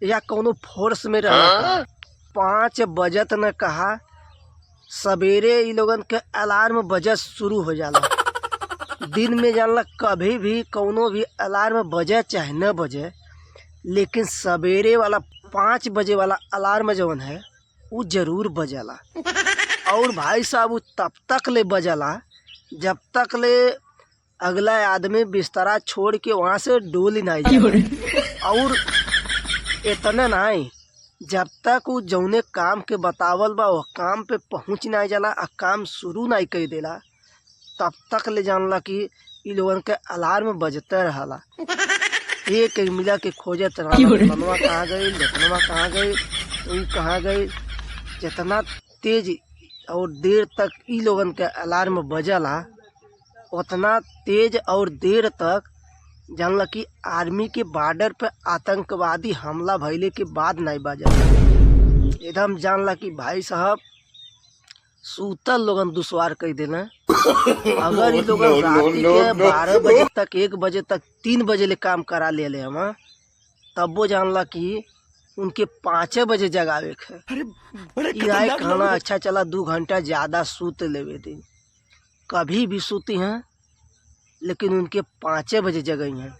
या कोनो फोर्स में रहना। 5 बजत न कहा, सवेरे इ लोगन के अलार्म बजत शुरू हो जाला। दिन में जानला कभी भी कोनो भी अलार्म बजे चाहे न बजे, लेकिन सवेरे वाला 5 बजे वाला अलार्म जवन है वो जरूर बजेला। और भाई साहब वो तब तक ले बजेला जब तक ले अगला आदमी बिस्तरा छोड़ के वहाँ से डोल ही नहीं जाला। और इतना नहीं, जब तक वो जौने काम के बतावल बा वो काम पे पहुँच नहीं जाला आ काम शुरू नहीं कर देला, तब तक ले जानला कि इ लोगन के अलार्म बजते रहला। एक मिला के खोजत रहला, मनवा कहाँ गई, जतनवा कहाँ गई, तू कहाँ गई। जितना तेज और देर तक इ लोगन के अलार्म बजला, उतना तेज और देर तक जानला कि आर्मी के बॉर्डर पे आतंकवादी हमला भइले के बाद नहीं बजला। एकदम जानला कि भाई साहब सूतल लोगन दुश्वार कर देना। अगर इ लोगन रात के 12 बजे तक, 1 बजे तक, 3 बजे ले काम करा ले हम, तब वो जानला कि उनके 5 बजे जगावे है। कहना अच्छा चला 2 घंटा ज्यादा सूत लेवे दिन, कभी भी सूती हैं, लेकिन उनके 5 बजे जगई हैं।